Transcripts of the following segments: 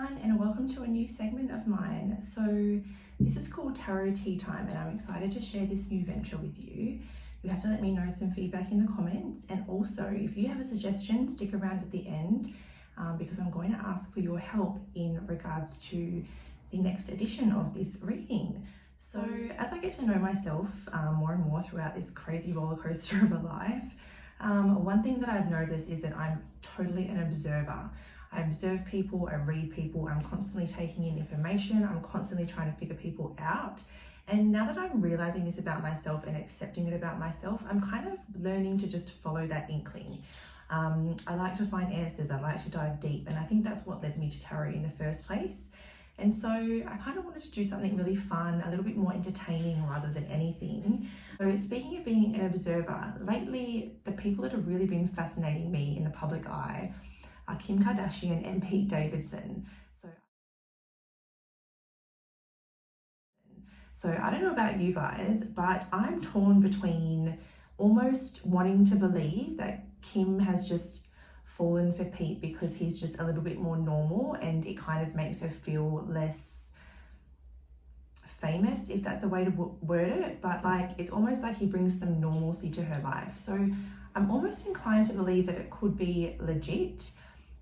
everyone, and welcome to a new segment of mine. So this is called Tarot Tea Time, and I'm excited to share this new venture with you. You have to let me know some feedback in the comments, and also if you have a suggestion, stick around at the end because I'm going to ask for your help in regards to the next edition of this reading. So as I get to know myself more and more throughout this crazy roller coaster of a life, one thing that I've noticed is that I'm totally an observer. I observe people, I read people, I'm constantly taking in information, I'm constantly trying to figure people out. And now that I'm realizing this about myself and accepting it about myself, I'm kind of learning to just follow that inkling. I like to find answers, I like to dive deep, and I think that's what led me to tarot in the first place. And so I kind of wanted to do something really fun, a little bit more entertaining rather than anything. So speaking of being an observer, lately the people that have really been fascinating me in the public eye are Kim Kardashian and Pete Davidson. So I don't know about you guys, but I'm torn between almost wanting to believe that Kim has just fallen for Pete because he's just a little bit more normal and it kind of makes her feel less famous, if that's a way to word it, but like it's almost like he brings some normalcy to her life. So I'm almost inclined to believe that it could be legit,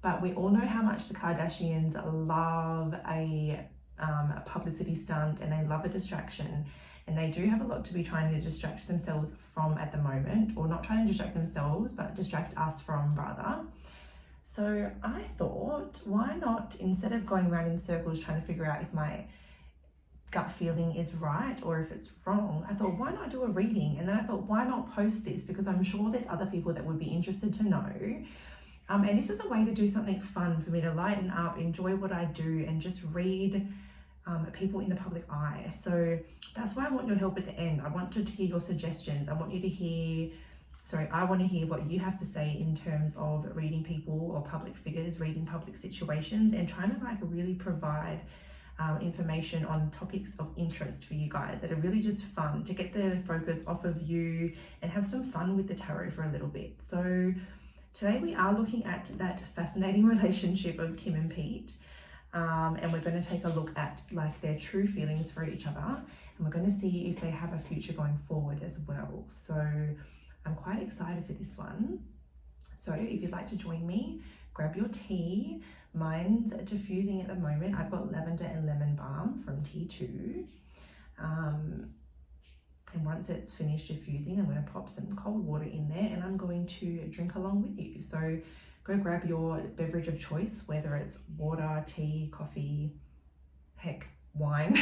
but we all know how much the Kardashians love a publicity stunt and they love a distraction, and they do have a lot to be trying to distract themselves from at the moment, or not trying to distract themselves but distract us from rather. So I thought, why not, instead of going around in circles trying to figure out if my gut feeling is right or if it's wrong, I thought, why not do a reading? And then I thought, why not post this, because I'm sure there's other people that would be interested to know. And this is a way to do something fun for me to lighten up, enjoy what I do, and just read people in the public eye. So that's why I want your help at the end. I want to hear your suggestions. I want to hear what you have to say in terms of reading people or public figures, reading public situations, and trying to like really provide information on topics of interest for you guys that are really just fun, to get the focus off of you and have some fun with the tarot for a little bit. So today we are looking at that fascinating relationship of Kim and Pete, and we're going to take a look at like their true feelings for each other, and we're going to see if they have a future going forward as well. So I'm quite excited for this one. So if you'd like to join me, grab your tea. Mine's diffusing at the moment. I've got lavender and lemon balm from T2. And once it's finished diffusing, I'm going to pop some cold water in there and I'm going to drink along with you. So go grab your beverage of choice, whether it's water, tea, coffee, heck, wine.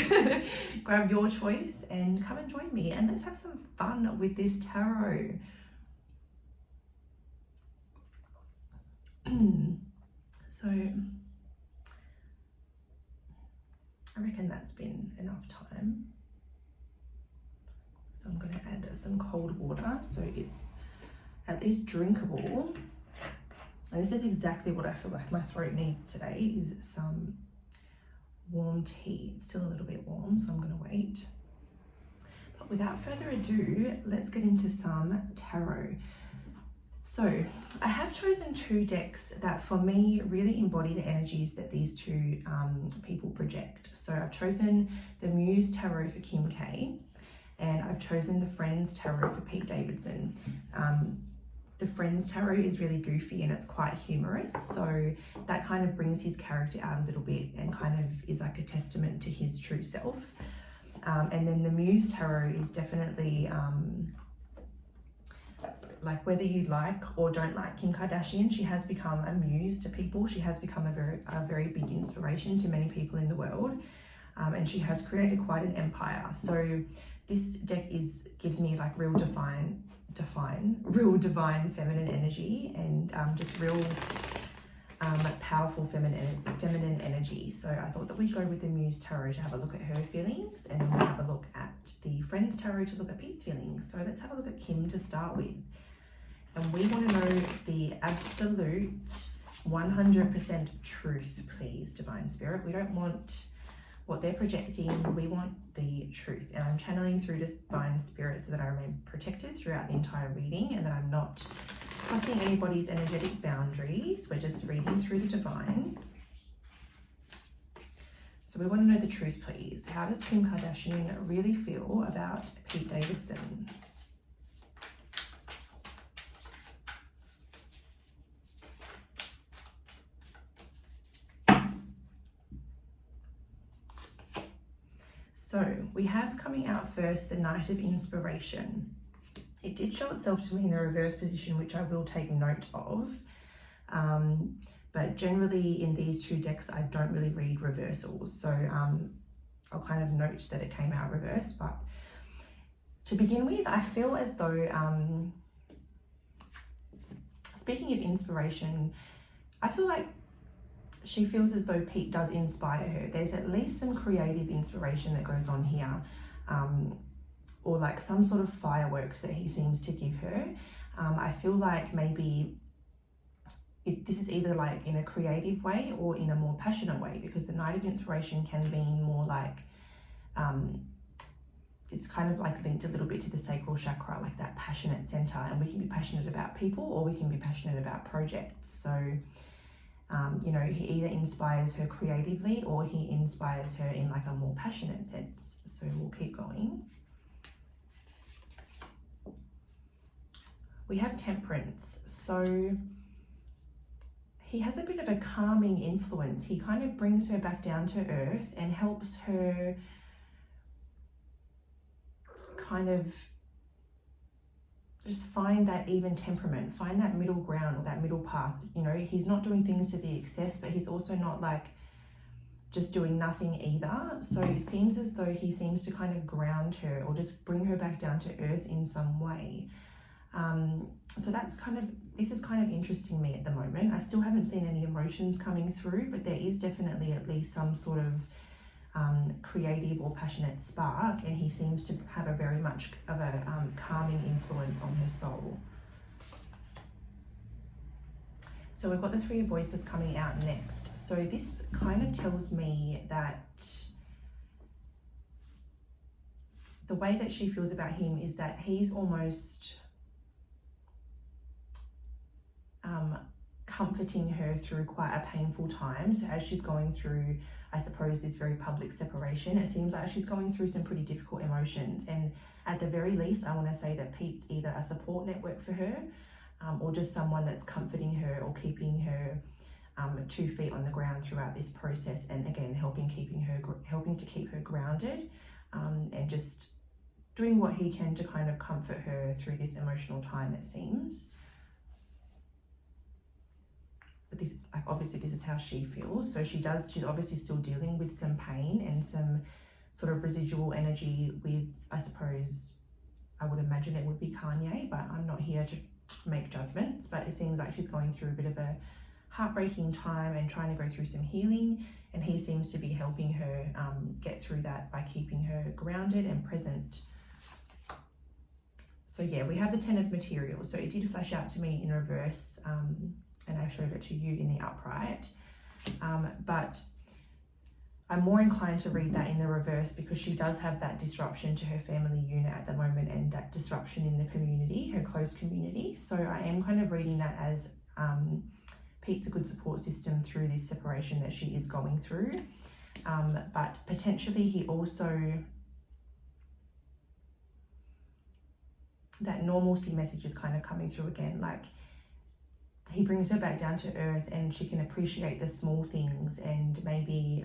Grab your choice and come and join me, and let's have some fun with this tarot. So I reckon that's been enough time. So I'm going to add some cold water so it's at least drinkable. And this is exactly what I feel like my throat needs today, is some warm tea. It's still a little bit warm, so I'm going to wait. But without further ado, let's get into some tarot. So I have chosen two decks that for me really embody the energies that these two people project. So I've chosen the Muse Tarot for Kim K, and I've chosen the Friends Tarot for Pete Davidson. The Friends Tarot is really goofy and it's quite humorous, so that kind of brings his character out a little bit and kind of is like a testament to his true self. And then the Muse Tarot is definitely like, whether you like or don't like Kim Kardashian, she has become a muse to people. She has become a very big inspiration to many people in the world, and she has created quite an empire. So this deck gives me like real divine feminine energy, and just real powerful feminine energy. So I thought that we'd go with the Muse Tarot to have a look at her feelings, and then we'll have a look at the Friends Tarot to look at Pete's feelings. So let's have a look at Kim to start with. And we want to know the absolute 100% truth, please, Divine Spirit. We don't want what they're projecting, we want the truth. And I'm channeling through Divine Spirit so that I remain protected throughout the entire reading and that I'm not crossing anybody's energetic boundaries. We're just reading through the divine. So we want to know the truth, please. How does Kim Kardashian really feel about Pete Davidson? So we have coming out first the Knight of Inspiration. It did show itself to me in the reverse position, which I will take note of. But generally in these two decks, I don't really read reversals. So I'll kind of note that it came out reversed. But to begin with, I feel as though, speaking of inspiration, I feel like she feels as though Pete does inspire her. There's at least some creative inspiration that goes on here, or like some sort of fireworks that he seems to give her. I feel like maybe this is either like in a creative way or in a more passionate way, because the Knight of Inspiration can mean more like, it's kind of like linked a little bit to the sacral chakra, like that passionate center, and we can be passionate about people or we can be passionate about projects. So, you know, he either inspires her creatively or he inspires her in like a more passionate sense. So we'll keep going. We have Temperance. So he has a bit of a calming influence. He kind of brings her back down to earth and helps her kind of just find that even temperament, find that middle ground or that middle path. You know, he's not doing things to the excess, but he's also not like just doing nothing either. So it seems as though he seems to kind of ground her or just bring her back down to earth in some way. So that's kind of, this is kind of interesting me at the moment. I still haven't seen any emotions coming through, but there is definitely at least some sort of creative or passionate spark, and he seems to have a very much of a calming influence on her soul. So we've got the Three of Voices coming out next. So this kind of tells me that the way that she feels about him is that he's almost comforting her through quite a painful time. So as she's going through, I suppose, this very public separation, it seems like she's going through some pretty difficult emotions. And at the very least, I want to say that Pete's either a support network for her, or just someone that's comforting her or keeping her 2 feet on the ground throughout this process. And again, helping to keep her grounded, and just doing what he can to kind of comfort her through this emotional time, it seems. But this, obviously this is how she feels. So she's obviously still dealing with some pain and some sort of residual energy with, I suppose, I would imagine it would be Kanye, but I'm not here to make judgments. But it seems like she's going through a bit of a heartbreaking time and trying to go through some healing. And he seems to be helping her get through that by keeping her grounded and present. So yeah, we have the Ten of Materials. So it did flash out to me in reverse, and I showed it to you in the upright, but I'm more inclined to read that in the reverse because she does have that disruption to her family unit at the moment and that disruption in the community, her close community. So I am kind of reading that as Pete's a good support system through this separation that she is going through, but potentially he also, that normalcy message is kind of coming through again, like he brings her back down to earth and she can appreciate the small things, and maybe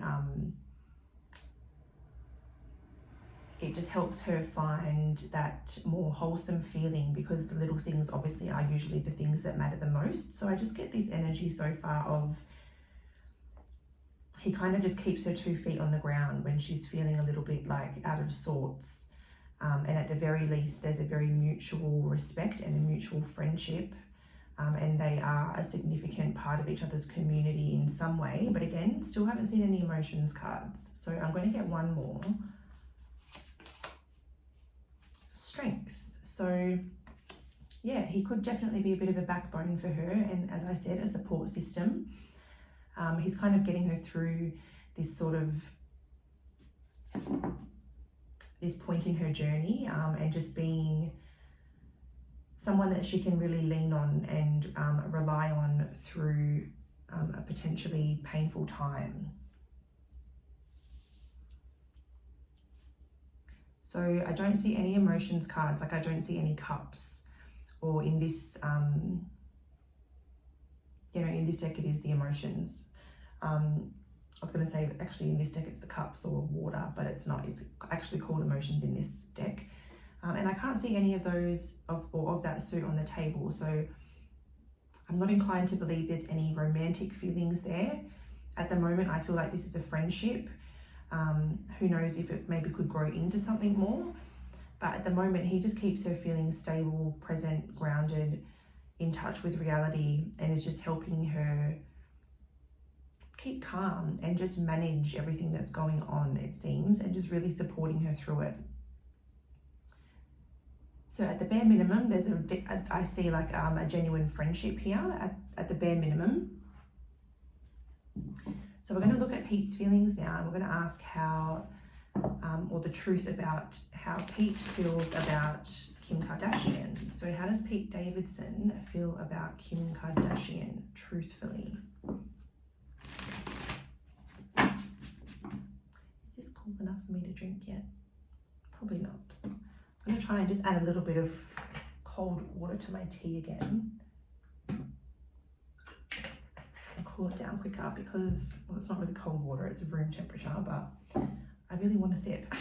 it just helps her find that more wholesome feeling, because the little things obviously are usually the things that matter the most. So I just get this energy so far of he kind of just keeps her 2 feet on the ground when she's feeling a little bit like out of sorts. And at the very least, there's a very mutual respect and a mutual friendship. And they are a significant part of each other's community in some way. But again, still haven't seen any emotions cards. So I'm going to get one more. Strength. So yeah, he could definitely be a bit of a backbone for her. And as I said, a support system. He's kind of getting her through this sort of, this point in her journey, and just being someone that she can really lean on and rely on through a potentially painful time. So I don't see any emotions cards, like I don't see any cups, or in this, in this deck it is the emotions. I was going to say, actually in this deck it's the cups or water, but it's not. It's actually called emotions in this deck. And I can't see any of those of that suit on the table. So I'm not inclined to believe there's any romantic feelings there. At the moment, I feel like this is a friendship. Who knows if it maybe could grow into something more. But at the moment, he just keeps her feeling stable, present, grounded, in touch with reality, and is just helping her keep calm and just manage everything that's going on, it seems, and just really supporting her through it. So at the bare minimum, I see like a genuine friendship here at the bare minimum. So we're going to look at Pete's feelings now, and we're going to ask how, or the truth about how Pete feels about Kim Kardashian. So how does Pete Davidson feel about Kim Kardashian, truthfully? Is this cold enough for me to drink yet? Probably not. I'm going to try and just add a little bit of cold water to my tea again. Cool it down quicker because, well, it's not really cold water, it's room temperature, but I really want to sip.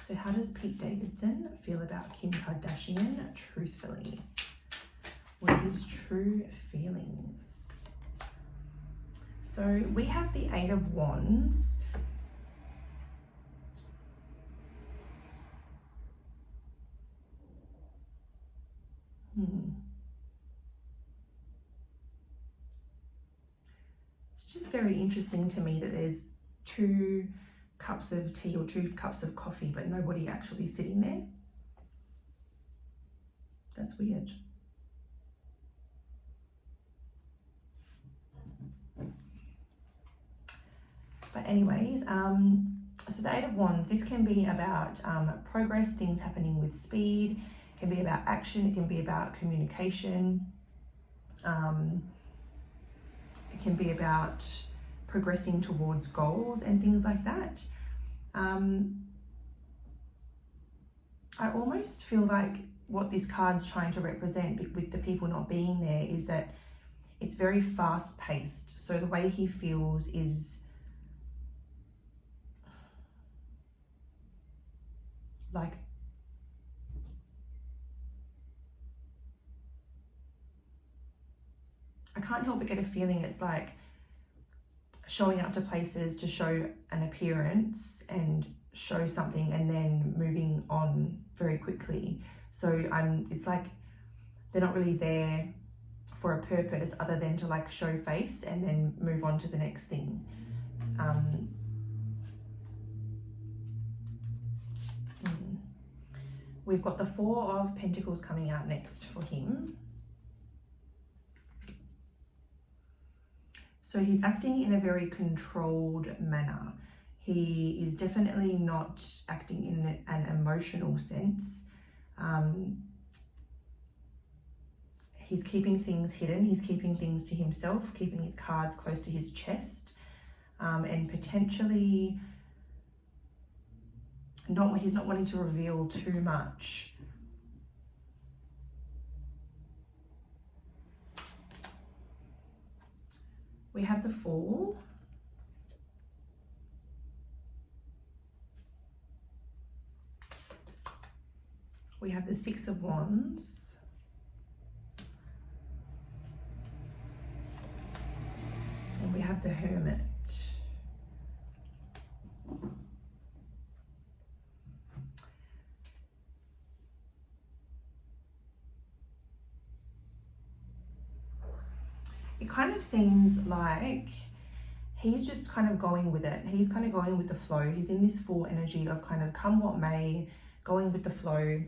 So how does Pete Davidson feel about Kim Kardashian, truthfully? What are his true feelings? So we have the 8 of Wands. It's just very interesting to me that there's 2 cups of tea or 2 cups of coffee, but nobody actually sitting there. That's weird. But anyways, so the 8 of Wands, this can be about progress, things happening with speed. It can be about action, it can be about communication. It can be about progressing towards goals and things like that. I almost feel like what this card's trying to represent with the people not being there is that it's very fast paced. So the way he feels is like I can't help but get a feeling it's like showing up to places to show an appearance and show something and then moving on very quickly. So it's like they're not really there for a purpose other than to like show face and then move on to the next thing. We've got the 4 of Pentacles coming out next for him. So he's acting in a very controlled manner. He is definitely not acting in an emotional sense. He's keeping things hidden. He's keeping things to himself, keeping his cards close to his chest, and potentially he's not wanting to reveal too much. We have the Fool. We have the 6 of Wands. And we have the Hermit. It kind of seems like he's just kind of going with it. He's kind of going with the flow. He's in this full energy of kind of come what may, going with the flow,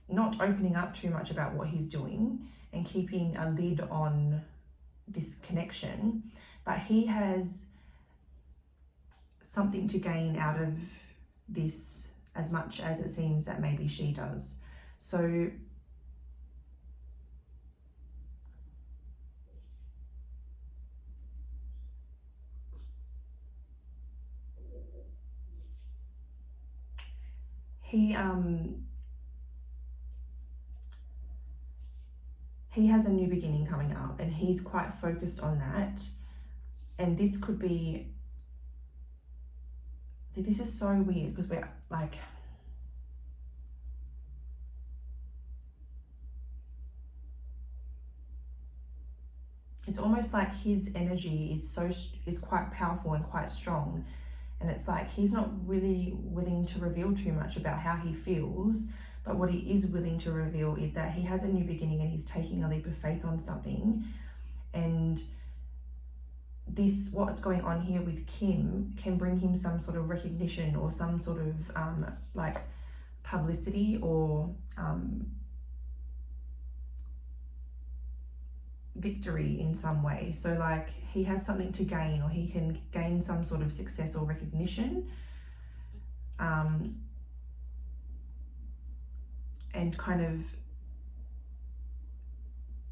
not opening up too much about what he's doing and keeping a lid on this connection. But he has something to gain out of this as much as it seems that maybe she does. So he has a new beginning coming up, and he's quite focused on that. And this could be, see, this is so weird because we're like, it's almost like his energy is quite powerful and quite strong, and it's like he's not really willing to reveal too much about how he feels, but what he is willing to reveal is that he has a new beginning and he's taking a leap of faith on something. And this, what's going on here with Kim, can bring him some sort of recognition or some sort of like publicity or victory in some way. So like he has something to gain, or he can gain some sort of success or recognition, and kind of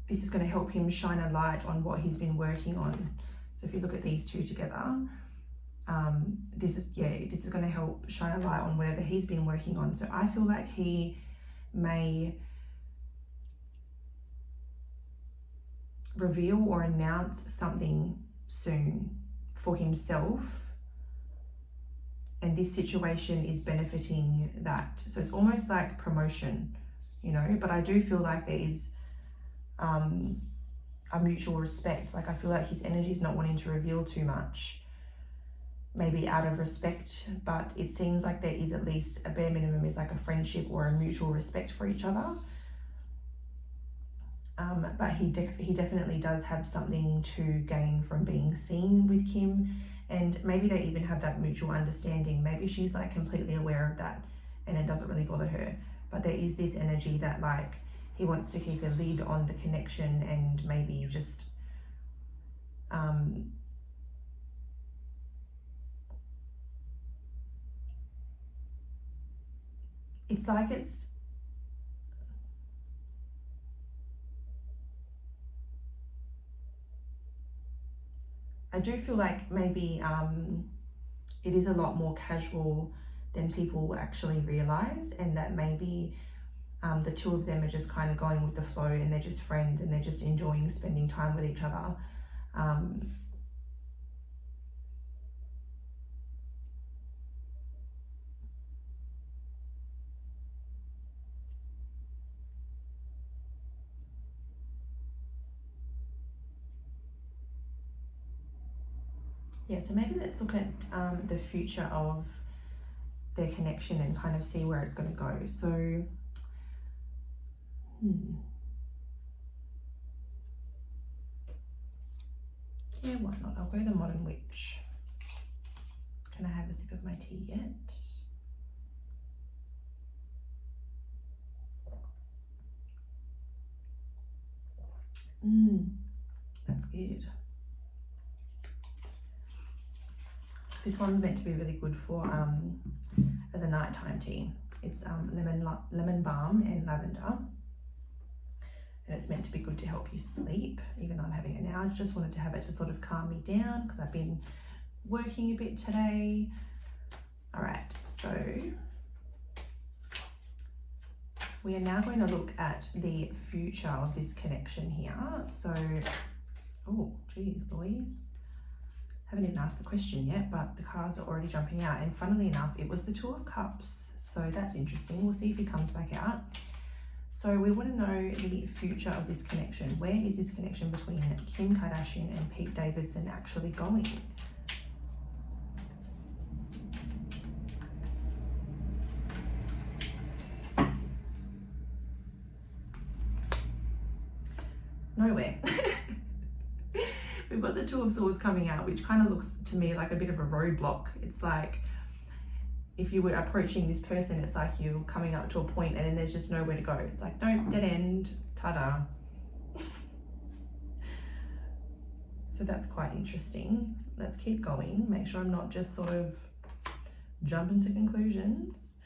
this is going to help him shine a light on what he's been working on. So if you look at these two together, this is going to help shine a light on whatever he's been working on. So I feel like he may reveal or announce something soon for himself, and this situation is benefiting that. So it's almost like promotion, you know, but I do feel like there is a mutual respect. Like I feel like his energy is not wanting to reveal too much, maybe out of respect, but it seems like there is at least a bare minimum is like a friendship or a mutual respect for each other. But he definitely does have something to gain from being seen with Kim, and maybe they even have that mutual understanding. Maybe she's like completely aware of that and it doesn't really bother her, but there is this energy that like he wants to keep a lid on the connection, and maybe just it's like I do feel like maybe it is a lot more casual than people actually realize, and that maybe the two of them are just kind of going with the flow, and they're just friends and they're just enjoying spending time with each other. Yeah, so maybe let's look at the future of their connection and kind of see where it's going to go. So, yeah, why not? I'll go the Modern Witch. Can I have a sip of my tea yet? That's good. This one's meant to be really good for as a nighttime tea. It's lemon balm and lavender, and it's meant to be good to help you sleep. Even though I'm having it now, I just wanted to have it to sort of calm me down because I've been working a bit today. All right, so we are now going to look at the future of this connection here. So, oh geez, Louise. Haven't even asked the question yet, but the cards are already jumping out. And funnily enough, it was the Two of Cups. So that's interesting. We'll see if he comes back out. So we want to know the future of this connection. Where is this connection between Kim Kardashian and Pete Davidson actually going? Nowhere. We've got the Two of Swords coming out, which kind of looks to me like a bit of a roadblock. It's like if you were approaching this person, it's like you're coming up to a point and then there's just nowhere to go. It's like, no, dead end, ta-da. So that's quite interesting. Let's keep going. Make sure I'm not just sort of jumping to conclusions.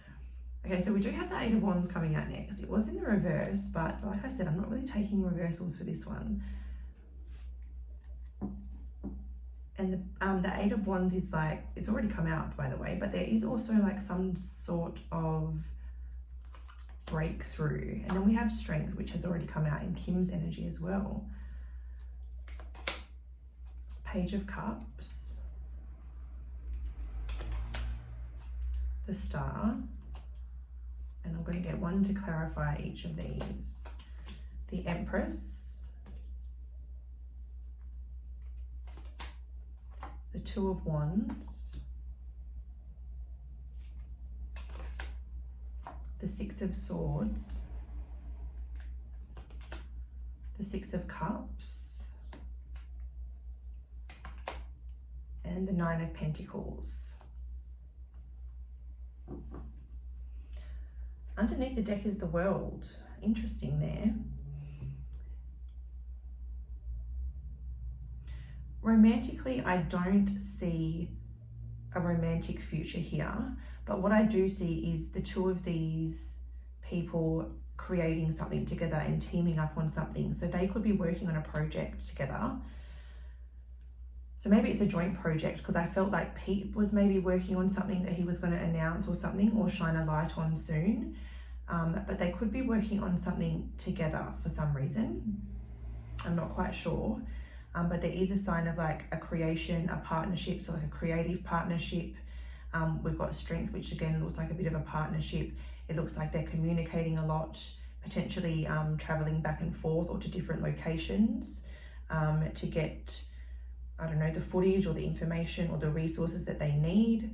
Okay, so we do have the Eight of Wands coming out next. It was in the reverse, but like I said, I'm not really taking reversals for this one. And the Eight of Wands is like, it's already come out by the way, but there is also like some sort of breakthrough. And then we have strength, which has already come out in Kim's energy as well. Page of Cups, the Star, and I'm going to get one to clarify each of these. The Empress, the Two of Wands, the Six of Swords, the Six of Cups, and the Nine of Pentacles. Underneath the deck is the World. Interesting there. Romantically, I don't see a romantic future here, but what I do see is the two of these people creating something together and teaming up on something. So they could be working on a project together. So maybe it's a joint project, because I felt like Pete was maybe working on something that he was going to announce or something, or shine a light on soon. But they could be working on something together for some reason. I'm not quite sure. But there is a sign of like a creation, a partnership, so like a creative partnership. We've got Strength, which again looks like a bit of a partnership. It looks like they're communicating a lot, potentially traveling back and forth or to different locations to get, I don't know, the footage or the information or the resources that they need.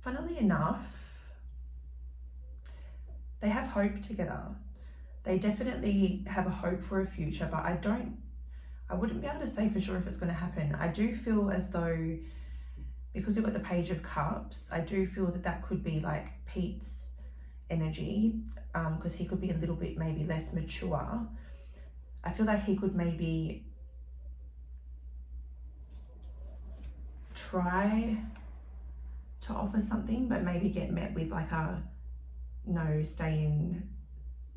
Funnily enough, they have hope together. They definitely have a hope for a future, but I wouldn't be able to say for sure if it's going to happen. I do feel as though, because we've got the Page of Cups, I do feel that that could be like Pete's energy, because he could be a little bit maybe less mature. I feel like he could maybe try to offer something, but maybe get met with like a no, stay in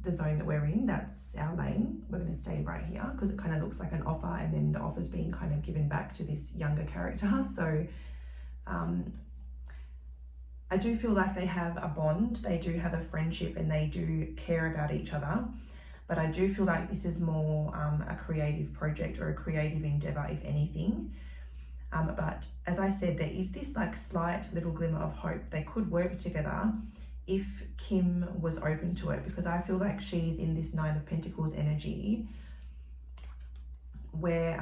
the zone that we're in, that's our lane, we're going to stay right here, because it kind of looks like an offer, and then the offer's being kind of given back to this younger character. So I do feel like they have a bond, they do have a friendship, and they do care about each other. But I do feel like this is more a creative project or a creative endeavor, if anything. But as I said, there is this like slight little glimmer of hope. They could work together if Kim was open to it, because I feel like she's in this Nine of Pentacles energy where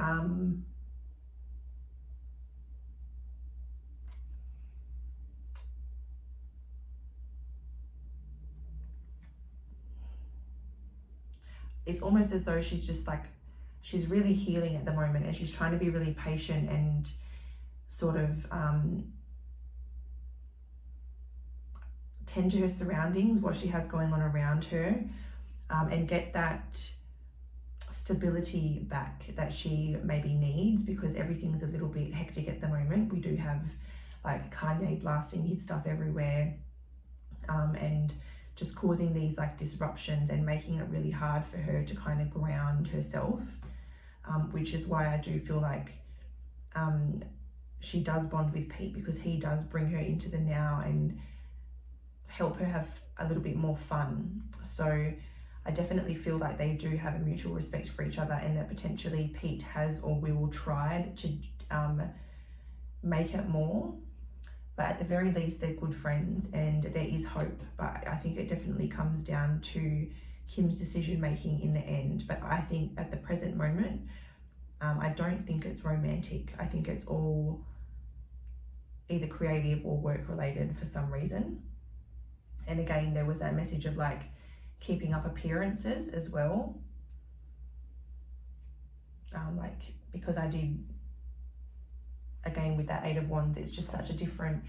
it's almost as though she's just like, she's really healing at the moment, and she's trying to be really patient and sort of tend to her surroundings, what she has going on around her, and get that stability back that she maybe needs, because everything's a little bit hectic at the moment. We do have like Kanye blasting his stuff everywhere, and just causing these like disruptions and making it really hard for her to kind of ground herself, which is why I do feel like she does bond with Pete, because he does bring her into the now and help her have a little bit more fun. So I definitely feel like they do have a mutual respect for each other, and that potentially Pete has or will try to make it more. But at the very least, they're good friends and there is hope. But I think it definitely comes down to Kim's decision making in the end. But I think at the present moment, I don't think it's romantic. I think it's all either creative or work related for some reason. And again, there was that message of like keeping up appearances as well. Like, because I did, again with that Eight of Wands, it's just such a different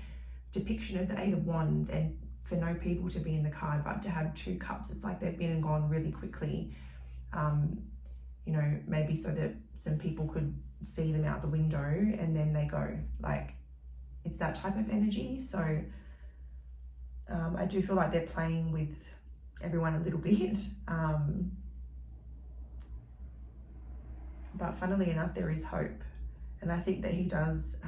depiction of the Eight of Wands, and for no people to be in the card, but to have two cups, it's like they've been and gone really quickly. You know, maybe so that some people could see them out the window and then they go, like, it's that type of energy. So I do feel like they're playing with everyone a little bit. but funnily enough, there is hope. And I think that he does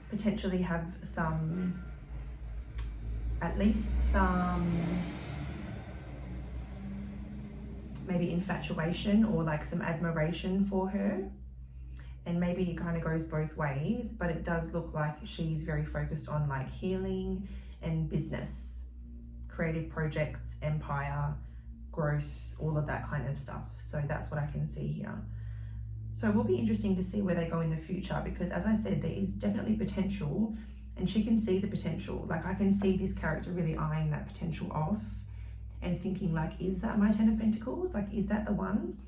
potentially have some, at least some, maybe infatuation or like some admiration for her. And maybe it kind of goes both ways, but it does look like she's very focused on like healing and business, creative projects, empire, growth, all of that kind of stuff. So that's what I can see here. So it will be interesting to see where they go in the future, because as I said, there is definitely potential and she can see the potential. Like I can see this character really eyeing that potential off and thinking like, is that my 10 of Pentacles? Like, is that the one?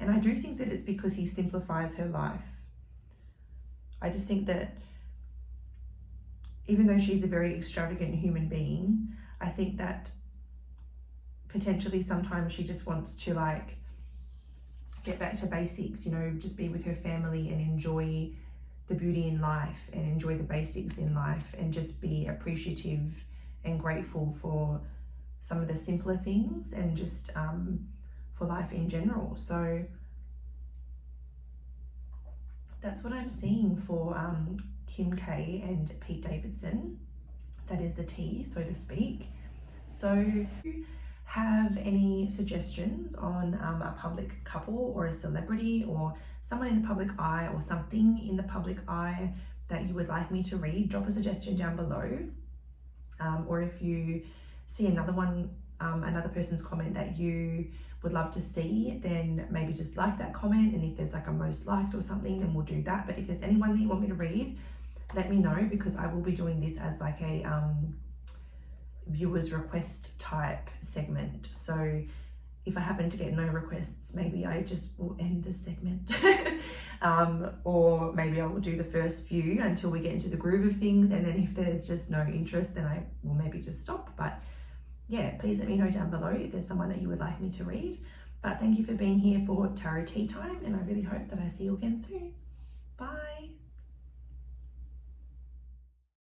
And I do think that it's because he simplifies her life. I just think that even though she's a very extravagant human being, I think that potentially sometimes she just wants to like get back to basics, you know, just be with her family and enjoy the beauty in life and enjoy the basics in life and just be appreciative and grateful for some of the simpler things and just for life in general. So that's what I'm seeing for Kim K and Pete Davidson. That is the tea, so to speak. So have any suggestions on a public couple or a celebrity or someone in the public eye or something in the public eye that you would like me to read, drop a suggestion down below. Or if you see another one, another person's comment that you would love to see, then maybe just like that comment, and if there's like a most liked or something, then we'll do that. But if there's anyone that you want me to read, let me know, because I will be doing this as like a viewers request type segment. So if I happen to get no requests, maybe I just will end the segment or maybe I will do the first few until we get into the groove of things, and then if there's just no interest, then I will maybe just stop. But yeah, please let me know down below if there's someone that you would like me to read. But thank you for being here for Tarot Tea Time, and I really hope that I see you again soon. Bye.